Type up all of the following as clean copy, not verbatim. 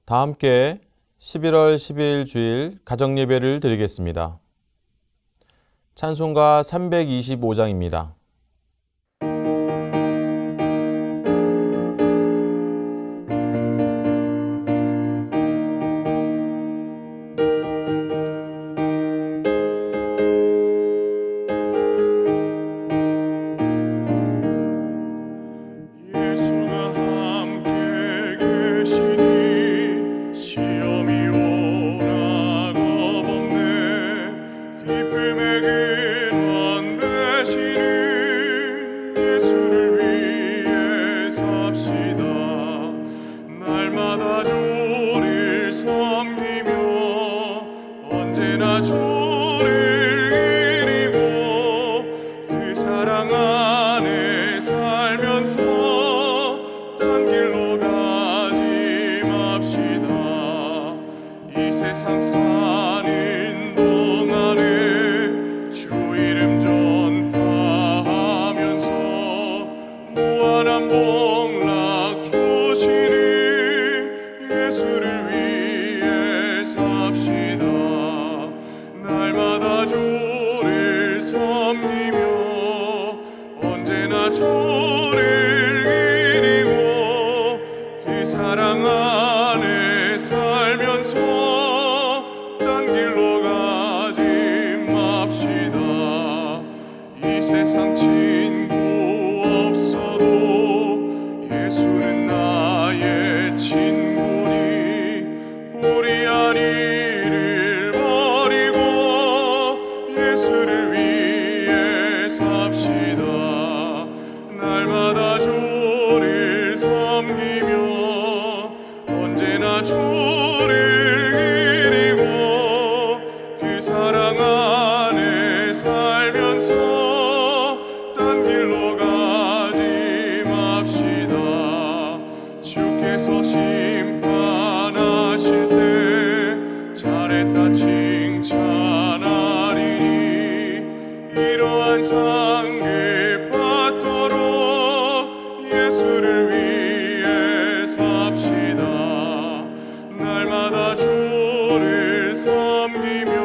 다 함께 11월 12일 주일 가정예배를 드리겠습니다. 찬송가 325장입니다. 세상 사는 동안에 주 이름 전파하면서 무한한 복락 주시는 예수를 위해 삽시다. 날마다 주를 섬기며 언제나 주를 기리고 그 사랑 안에 살면서 길로 가지 맙시다. 이 세상 친구 없어도 예수는 나의 친구니 불의한 일을 버리고 예수를 위해 삽시다. 날마다 주를 섬기며 언제나 주를 사랑 안에 살면서 딴 길로 가지 맙시다. 주께서 심판하실 때 잘했다 칭찬하리니 이러한 상급 받도록 예수를 위해 삽시다. 날마다 주를 섬기며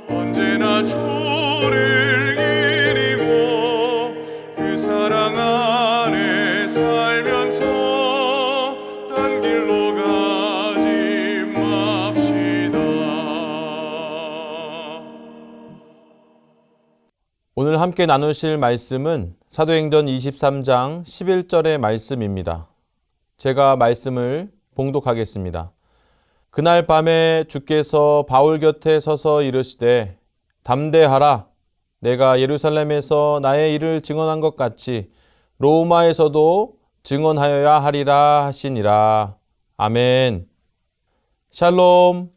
언제나 주를 기리고 그 사랑 안에 살면서 딴 길로 가지 맙시다. 오늘 함께 나누실 말씀은 사도행전 23장 11절의 말씀입니다. 제가 말씀을 봉독하겠습니다. 그날 밤에 주께서 바울 곁에 서서 이르시되 담대하라. 내가 예루살렘에서 나의 일을 증언한 것 같이 로마에서도 증언하여야 하리라 하시니라. 아멘. 샬롬.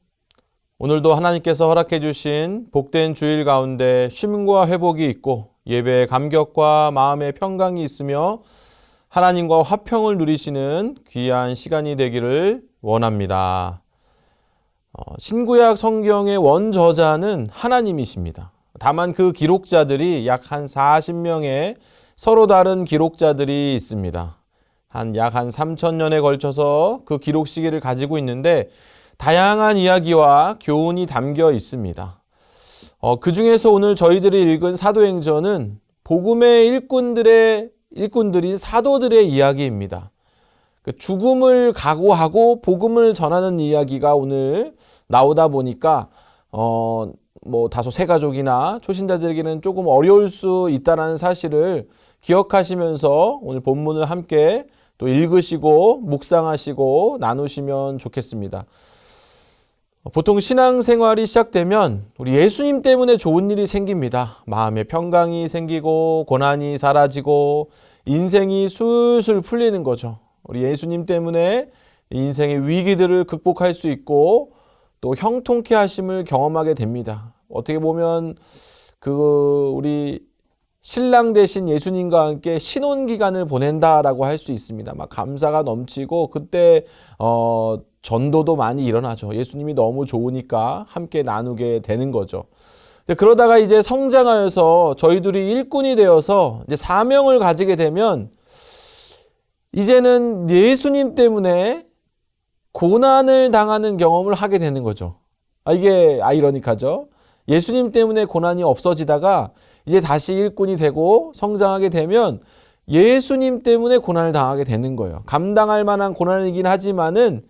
오늘도 하나님께서 허락해 주신 복된 주일 가운데 쉼과 회복이 있고 예배의 감격과 마음의 평강이 있으며 하나님과 화평을 누리시는 귀한 시간이 되기를 원합니다. 신구약 성경의 원저자는 하나님이십니다. 다만 그 기록자들이 약 한 40명의 서로 다른 기록자들이 있습니다. 약 한 3,000년에 걸쳐서 그 기록 시기를 가지고 있는데 다양한 이야기와 교훈이 담겨 있습니다. 그 중에서 오늘 저희들이 읽은 사도행전은 복음의 일꾼들인 사도들의 이야기입니다. 죽음을 각오하고 복음을 전하는 이야기가 오늘 나오다 보니까 다소 새가족이나 초신자들에게는 조금 어려울 수 있다는 사실을 기억하시면서 오늘 본문을 함께 또 읽으시고 묵상하시고 나누시면 좋겠습니다. 보통 신앙생활이 시작되면 우리 예수님 때문에 좋은 일이 생깁니다. 마음의 평강이 생기고 고난이 사라지고 인생이 술술 풀리는 거죠. 우리 예수님 때문에 인생의 위기들을 극복할 수 있고 또 형통케 하심을 경험하게 됩니다. 어떻게 보면 우리 신랑 되신 예수님과 함께 신혼기간을 보낸다라고 할 수 있습니다. 막 감사가 넘치고 그때 전도도 많이 일어나죠. 예수님이 너무 좋으니까 함께 나누게 되는 거죠. 그러다가 이제 성장하여서 저희들이 일꾼이 되어서 이제 사명을 가지게 되면 이제는 예수님 때문에 고난을 당하는 경험을 하게 되는 거죠. 이게 아이러니하죠. 예수님 때문에 고난이 없어지다가 이제 다시 일꾼이 되고 성장하게 되면 예수님 때문에 고난을 당하게 되는 거예요. 감당할 만한 고난이긴 하지만은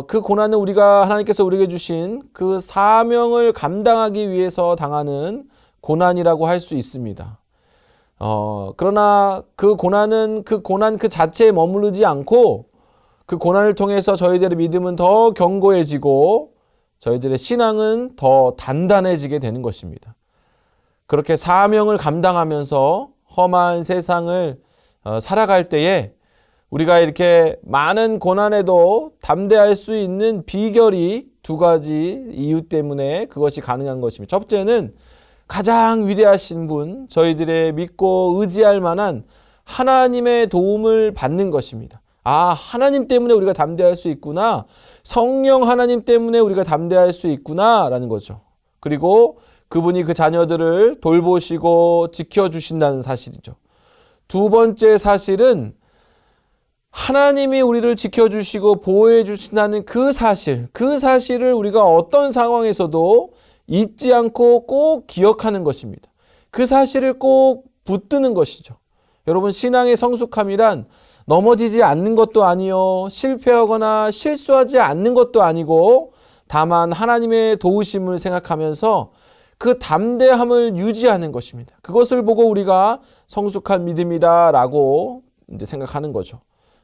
그 고난은 우리가 하나님께서 우리에게 주신 그 사명을 감당하기 위해서 당하는 고난이라고 할 수 있습니다. 그러나 그 고난 그 자체에 머무르지 않고 그 고난을 통해서 저희들의 믿음은 더 견고해지고 저희들의 신앙은 더 단단해지게 되는 것입니다. 그렇게 사명을 감당하면서 험한 세상을 살아갈 때에 우리가 이렇게 많은 고난에도 담대할 수 있는 비결이 두 가지 이유 때문에 그것이 가능한 것입니다. 첫째는 가장 위대하신 분, 저희들의 믿고 의지할 만한 하나님의 도움을 받는 것입니다. 하나님 때문에 우리가 담대할 수 있구나. 성령 하나님 때문에 우리가 담대할 수 있구나 라는 거죠. 그리고 그분이 그 자녀들을 돌보시고 지켜주신다는 사실이죠. 두 번째 사실은 하나님이 우리를 지켜주시고 보호해 주신다는 그 사실을 우리가 어떤 상황에서도 잊지 않고 꼭 기억하는 것입니다. 그 사실을 꼭 붙드는 것이죠. 여러분, 신앙의 성숙함이란 넘어지지 않는 것도 아니요, 실패하거나 실수하지 않는 것도 아니고 다만 하나님의 도우심을 생각하면서 그 담대함을 유지하는 것입니다. 그것을 보고 우리가 성숙한 믿음이다라고 이제 생각하는 거죠.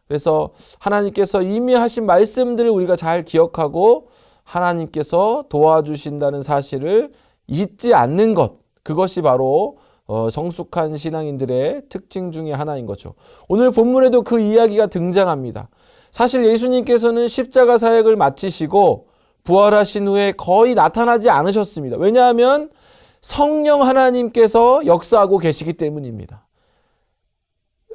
그래서 하나님께서 이미 하신 말씀들을 우리가 잘 기억하고 하나님께서 도와주신다는 사실을 잊지 않는 것, 그것이 바로 성숙한 신앙인들의 특징 중에 하나인 거죠. 오늘 본문에도 그 이야기가 등장합니다. 사실 예수님께서는 십자가 사역을 마치시고 부활하신 후에 거의 나타나지 않으셨습니다. 왜냐하면 성령 하나님께서 역사하고 계시기 때문입니다.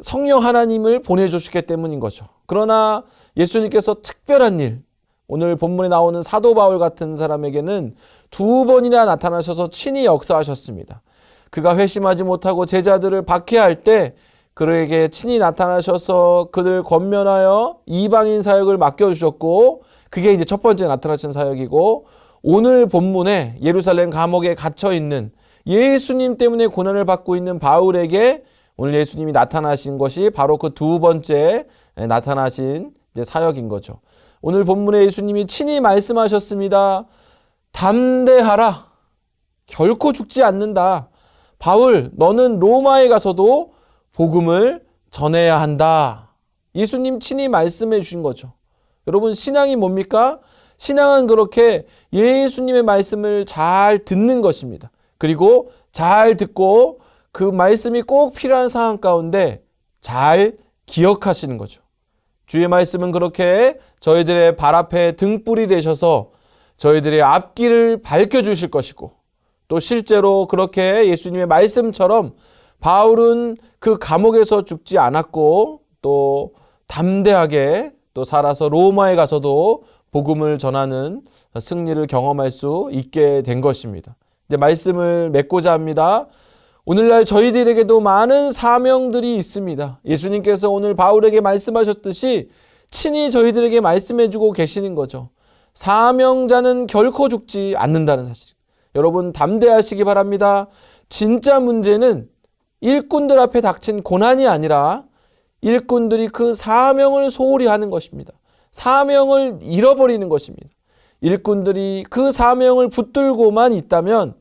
성령 하나님을 보내주시기 때문인 거죠. 그러나 예수님께서 특별한 일, 오늘 본문에 나오는 사도 바울 같은 사람에게는 두 번이나 나타나셔서 친히 역사하셨습니다. 그가 회심하지 못하고 제자들을 박해할 때 그에게 친히 나타나셔서 그들 권면하여 이방인 사역을 맡겨주셨고, 그게 이제 첫 번째 나타나신 사역이고, 오늘 본문에 예루살렘 감옥에 갇혀있는 예수님 때문에 고난을 받고 있는 바울에게 오늘 예수님이 나타나신 것이 바로 그 두 번째 나타나신 사역인 거죠. 오늘 본문에 예수님이 친히 말씀하셨습니다. 담대하라. 결코 죽지 않는다. 바울, 너는 로마에 가서도 복음을 전해야 한다. 예수님 친히 말씀해 주신 거죠. 여러분, 신앙이 뭡니까? 신앙은 그렇게 예수님의 말씀을 잘 듣는 것입니다. 그리고 잘 듣고 그 말씀이 꼭 필요한 상황 가운데 잘 기억하시는 거죠. 주의 말씀은 그렇게 저희들의 발 앞에 등불이 되셔서 저희들의 앞길을 밝혀주실 것이고, 또 실제로 그렇게 예수님의 말씀처럼 바울은 그 감옥에서 죽지 않았고 또 담대하게 또 살아서 로마에 가서도 복음을 전하는 승리를 경험할 수 있게 된 것입니다. 이제 말씀을 맺고자 합니다. 오늘날 저희들에게도 많은 사명들이 있습니다. 예수님께서 오늘 바울에게 말씀하셨듯이 친히 저희들에게 말씀해주고 계시는 거죠. 사명자는 결코 죽지 않는다는 사실. 여러분, 담대하시기 바랍니다. 진짜 문제는 일꾼들 앞에 닥친 고난이 아니라 일꾼들이 그 사명을 소홀히 하는 것입니다. 사명을 잃어버리는 것입니다. 일꾼들이 그 사명을 붙들고만 있다면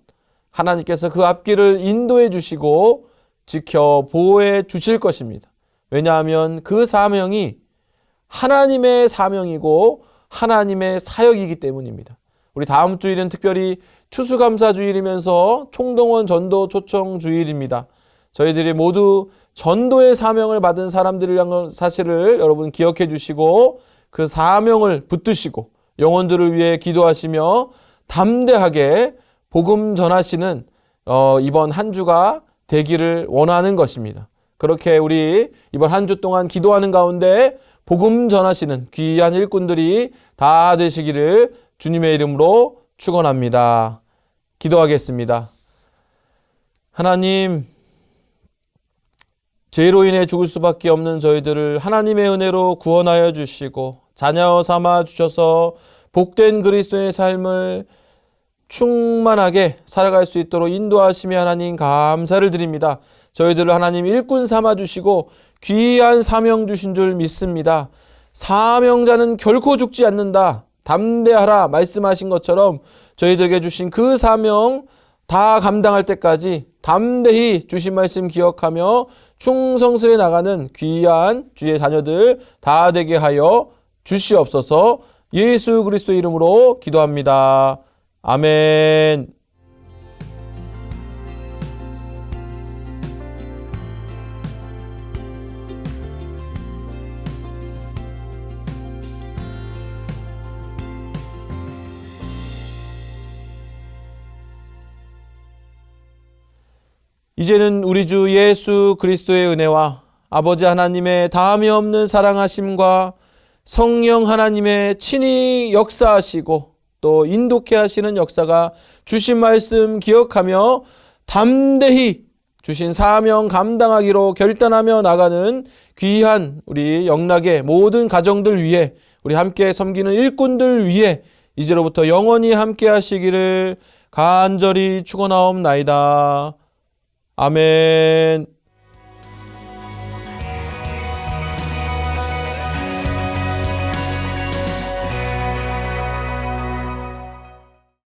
하나님께서 그 앞길을 인도해 주시고 지켜 보호해 주실 것입니다. 왜냐하면 그 사명이 하나님의 사명이고 하나님의 사역이기 때문입니다. 우리 다음 주일은 특별히 추수감사주일이면서 총동원 전도 초청 주일입니다. 저희들이 모두 전도의 사명을 받은 사람들이라는 사실을 여러분 기억해 주시고 그 사명을 붙드시고 영혼들을 위해 기도하시며 담대하게 복음 전하시는 이번 한 주가 되기를 원하는 것입니다. 그렇게 우리 이번 한 주 동안 기도하는 가운데 복음 전하시는 귀한 일꾼들이 다 되시기를 주님의 이름으로 축원합니다. 기도하겠습니다. 하나님, 죄로 인해 죽을 수밖에 없는 저희들을 하나님의 은혜로 구원하여 주시고 자녀 삼아 주셔서 복된 그리스도의 삶을 충만하게 살아갈 수 있도록 인도하시며 하나님 감사를 드립니다. 저희들을 하나님 일꾼 삼아 주시고 귀한 사명 주신 줄 믿습니다. 사명자는 결코 죽지 않는다. 담대하라 말씀하신 것처럼 저희들에게 주신 그 사명 다 감당할 때까지 담대히 주신 말씀 기억하며 충성스레 나가는 귀한 주의 자녀들 다 되게 하여 주시옵소서. 예수 그리스도 이름으로 기도합니다. 아멘. 이제는 우리 주 예수 그리스도의 은혜와 아버지 하나님의 다함이 없는 사랑하심과 성령 하나님의 친히 역사하시고 또 인도케 하시는 역사가 주신 말씀 기억하며 담대히 주신 사명 감당하기로 결단하며 나가는 귀한 우리 영락의 모든 가정들 위해 우리 함께 섬기는 일꾼들 위해 이제로부터 영원히 함께 하시기를 간절히 축원하옵나이다. 아멘.